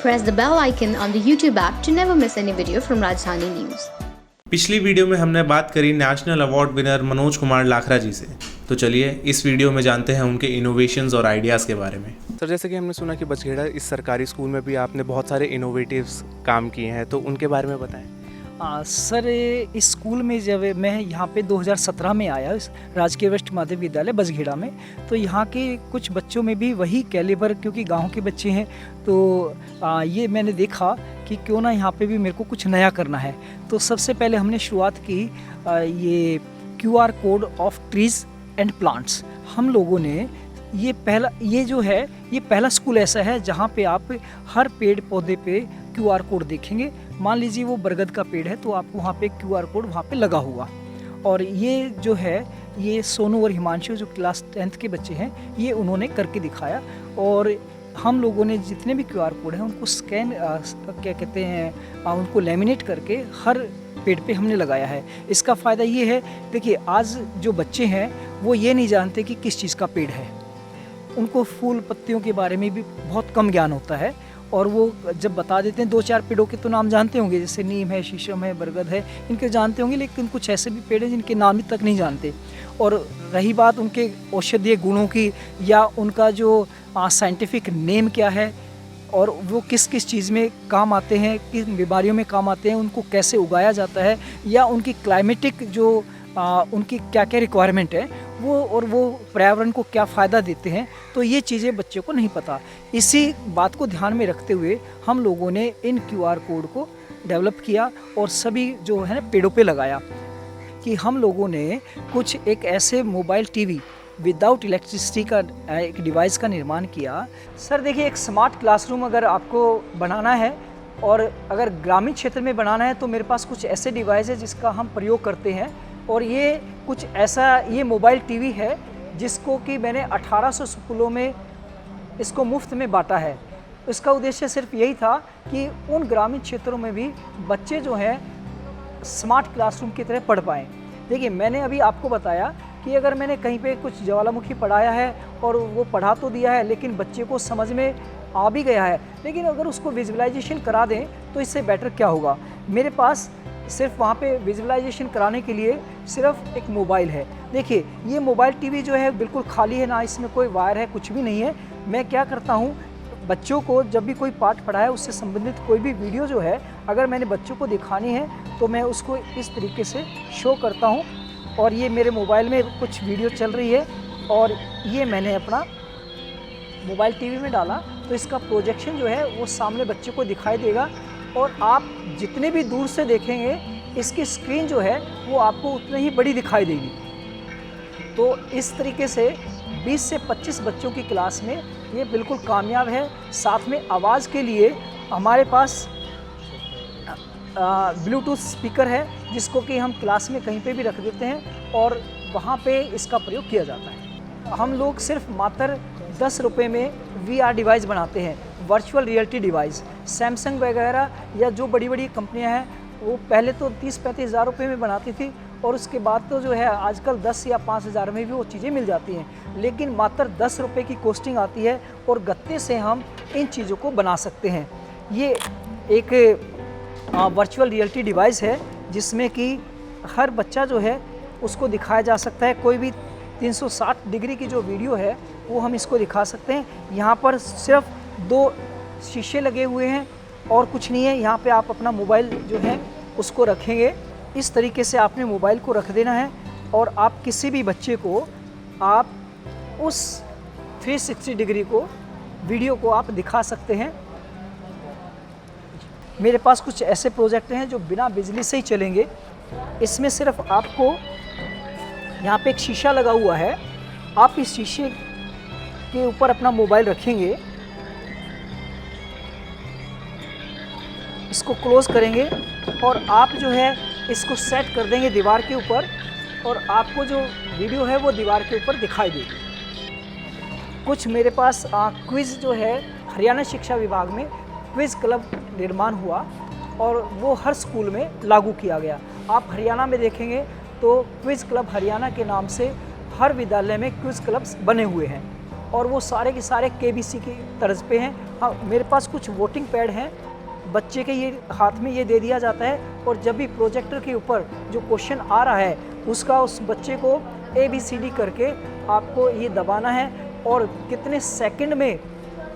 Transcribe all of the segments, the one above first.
Press the bell icon on the YouTube app to never miss any video from Rajdhani News. पिछली video में हमने बात करी national award winner Manoj Kumar Lakhra ji से। तो चलिए इस वीडियो में जानते हैं उनके इनोवेशंस और आइडियाज़ के बारे में। सर, जैसे कि हमने सुना कि बछेड़ा इस सरकारी स्कूल में भी आपने बहुत सारे इनोवेटिव्स काम किए हैं, तो उनके बारे में बताएं। सर, इस स्कूल में जब मैं यहाँ पे 2017 में आया इस राजकीय वरिष्ठ माध्यमिक विद्यालय बसघेड़ा में, तो यहाँ के कुछ बच्चों में भी वही कैलिबर, क्योंकि गांव के बच्चे हैं, तो ये मैंने देखा कि क्यों ना यहाँ पे भी मेरे को कुछ नया करना है। तो सबसे पहले हमने शुरुआत की ये QR code of trees and plants. हम लोगों ने ये पहला स्कूल ऐसा है जहाँ पे आप हर पेड़ पौधे पे QR कोड देखेंगे। मान लीजिए वो बरगद का पेड़ है तो आपको वहाँ पे QR कोड वहाँ पे लगा हुआ। और ये जो है ये सोनू और हिमांशु जो क्लास 10th के बच्चे हैं, ये उन्होंने करके दिखाया। और हम लोगों ने जितने भी QR कोड हैं उनको स्कैन उनको लैमिनेट करके हर पेड़ पे हमने लगाया है। इसका फ़ायदा ये है, देखिए आज जो बच्चे हैं वो ये नहीं जानते कि किस चीज़ का पेड़ है। उनको फूल पत्तियों के बारे में भी बहुत कम ज्ञान होता है, और वो जब बता देते हैं 2-4 पेड़ों के तो नाम जानते होंगे, जैसे नीम है, शीशम है, बरगद है, इनके जानते होंगे, लेकिन कुछ ऐसे भी पेड़ हैं जिनके नाम ही तक नहीं जानते। और रही बात उनके औषधीय गुणों की या उनका जो साइंटिफिक नेम क्या है और वो किस किस चीज़ में काम आते हैं, किस बीमारियों में काम आते हैं, उनको कैसे उगाया जाता है, या उनकी क्लाइमेटिक जो उनकी क्या क्या रिक्वायरमेंट है वो पर्यावरण को क्या फ़ायदा देते हैं, तो ये चीज़ें बच्चों को नहीं पता। इसी बात को ध्यान में रखते हुए हम लोगों ने इन QR कोड को डेवलप किया और सभी जो है ना पेड़ों पे लगाया। कि हम लोगों ने कुछ एक ऐसे मोबाइल टीवी विदाउट इलेक्ट्रिसिटी का एक डिवाइस का निर्माण किया। सर देखिए, एक स्मार्ट क्लासरूम अगर आपको बनाना है और अगर ग्रामीण क्षेत्र में बनाना है तो मेरे पास कुछ ऐसे डिवाइस है जिसका हम प्रयोग करते हैं। और ये कुछ ऐसा ये मोबाइल टीवी है जिसको कि मैंने 1800 स्कूलों में इसको मुफ्त में बांटा है। इसका उद्देश्य सिर्फ यही था कि उन ग्रामीण क्षेत्रों में भी बच्चे जो हैं स्मार्ट क्लासरूम की तरह पढ़ पाएँ। देखिए, मैंने अभी आपको बताया कि अगर मैंने कहीं पे कुछ ज्वालामुखी पढ़ाया है और वो पढ़ा तो दिया है लेकिन बच्चे को समझ में आ भी गया है, लेकिन अगर उसको विजुअलाइजेशन करा दें तो इससे बेटर क्या होगा। मेरे पास सिर्फ वहाँ पे विजुअलाइजेशन कराने के लिए सिर्फ एक मोबाइल है। देखिए, ये मोबाइल टीवी जो है बिल्कुल खाली है, ना इसमें कोई वायर है, कुछ भी नहीं है। मैं क्या करता हूँ, बच्चों को जब भी कोई पाठ पढ़ा है उससे संबंधित कोई भी वीडियो जो है अगर मैंने बच्चों को दिखानी है तो मैं उसको इस तरीके से शो करता हूँ। और ये मेरे मोबाइल में कुछ वीडियो चल रही है और ये मैंने अपना मोबाइल टीवी में डाला तो इसका प्रोजेक्शन जो है वो सामने बच्चे को दिखाई देगा। और आप जितने भी दूर से देखेंगे इसकी स्क्रीन जो है वो आपको उतनी ही बड़ी दिखाई देगी। तो इस तरीके से 20 से 25 बच्चों की क्लास में ये बिल्कुल कामयाब है। साथ में आवाज़ के लिए हमारे पास ब्लूटूथ स्पीकर है जिसको कि हम क्लास में कहीं पे भी रख देते हैं और वहाँ पे इसका प्रयोग किया जाता है। हम लोग सिर्फ मात्र 10 रुपये में VR डिवाइस बनाते हैं, वर्चुअल रियलिटी डिवाइस। सैमसंग वगैरह या जो बड़ी बड़ी कंपनियां हैं वो पहले तो 30-35 हज़ार रुपये में बनाती थी और उसके बाद तो जो है आजकल 10 या 5 हज़ार में भी वो चीज़ें मिल जाती हैं। लेकिन मात्र 10 रुपये की कॉस्टिंग आती है और गत्ते से हम इन चीज़ों को बना सकते हैं। ये एक वर्चुअल रियलिटी डिवाइस है जिसमें कि हर बच्चा जो है उसको दिखाया जा सकता है। कोई भी 360 डिग्री की जो वीडियो है वो हम इसको दिखा सकते हैं। यहाँ पर सिर्फ 2 शीशे लगे हुए हैं और कुछ नहीं है। यहाँ पे आप अपना मोबाइल जो है उसको रखेंगे, इस तरीके से आपने मोबाइल को रख देना है और आप किसी भी बच्चे को आप उस 360 डिग्री को वीडियो को आप दिखा सकते हैं। मेरे पास कुछ ऐसे प्रोजेक्ट हैं जो बिना बिजली से ही चलेंगे। इसमें सिर्फ आपको यहाँ पे एक शीशा लगा हुआ है, आप इस शीशे के ऊपर अपना मोबाइल रखेंगे, इसको क्लोज करेंगे और आप जो है इसको सेट कर देंगे दीवार के ऊपर और आपको जो वीडियो है वो दीवार के ऊपर दिखाई देगी। कुछ मेरे पास क्विज़ जो है हरियाणा शिक्षा विभाग में क्विज़ क्लब निर्माण हुआ और वो हर स्कूल में लागू किया गया। आप हरियाणा में देखेंगे तो क्विज़ क्लब हरियाणा के नाम से हर विद्यालय में क्विज़ क्लब्स बने हुए हैं। और वो सारे के सारे KBC की तर्ज पे हैं। हाँ, मेरे पास कुछ वोटिंग पैड हैं, बच्चे के ये हाथ में ये दे दिया जाता है और जब भी प्रोजेक्टर के ऊपर जो क्वेश्चन आ रहा है उसका उस बच्चे को ABCD करके आपको ये दबाना है और कितने सेकंड में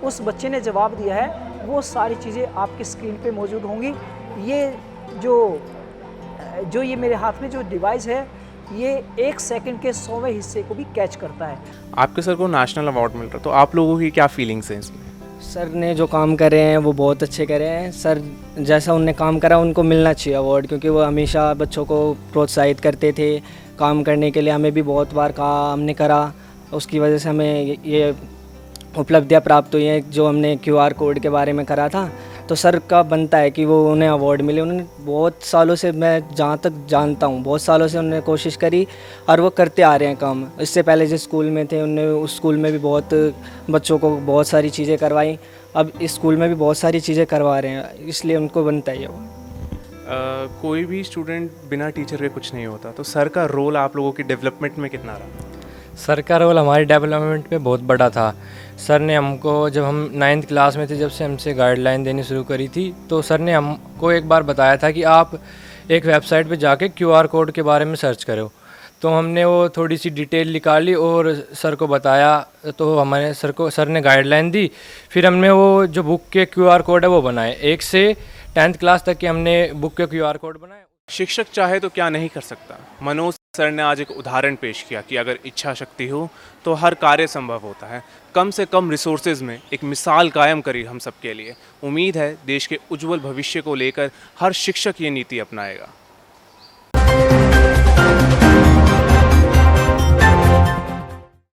उस बच्चे ने जवाब दिया है वो सारी चीज़ें आपकी स्क्रीन पे मौजूद होंगी। ये जो ये मेरे हाथ में जो डिवाइस है ये 1 सेकंड के 100वें हिस्से को भी कैच करता है। आपके सर को नेशनल अवार्ड मिल रहा है, तो आप लोगों की क्या फीलिंग्स हैं इसमें? सर ने जो काम करे हैं वो बहुत अच्छे करे हैं। सर जैसा उनने काम करा उनको मिलना चाहिए अवार्ड, क्योंकि वो हमेशा बच्चों को प्रोत्साहित करते थे काम करने के लिए। हमें भी बहुत बार कहा, हमने करा, उसकी वजह से हमें ये उपलब्धियाँ प्राप्त हुई हैं। जो हमने QR कोड के बारे में करा था तो सर का बनता है कि वो उन्हें अवार्ड मिले। उन्होंने बहुत सालों से, मैं जहाँ तक जानता हूँ, बहुत सालों से उन्होंने कोशिश करी और वो करते आ रहे हैं काम। इससे पहले जिस स्कूल में थे उन्होंने उस स्कूल में भी बहुत बच्चों को बहुत सारी चीज़ें करवाई, अब इस स्कूल में भी बहुत सारी चीज़ें करवा रहे हैं, इसलिए उनको बनता है वो। कोई भी स्टूडेंट बिना टीचर के कुछ नहीं होता, तो सर का रोल आप लोगों की डेवलपमेंट में कितना रहा? सर का रोल हमारी डेवलपमेंट में बहुत बड़ा था। सर ने हमको, जब हम 9th क्लास में थे, जब से हमसे गाइडलाइन देनी शुरू करी थी, तो सर ने हमको एक बार बताया था कि आप एक वेबसाइट पे जाके QR कोड के बारे में सर्च करो। तो हमने वो थोड़ी सी डिटेल निकाली और सर को बताया, तो हमारे सर ने गाइडलाइन दी। फिर हमने वो जो बुक के QR कोड है वो बनाए। 1 से 10th क्लास तक के हमने बुक के QR कोड बनाए। शिक्षक चाहे तो क्या नहीं कर सकता। मनोज सर ने आज एक उदाहरण पेश किया कि अगर इच्छा शक्ति हो तो हर कार्य संभव होता है। कम से कम रिसोर्सेज में एक मिसाल कायम करी हम सब के लिए। उम्मीद है देश के उज्जवल भविष्य को लेकर हर शिक्षक ये नीति अपनाएगा।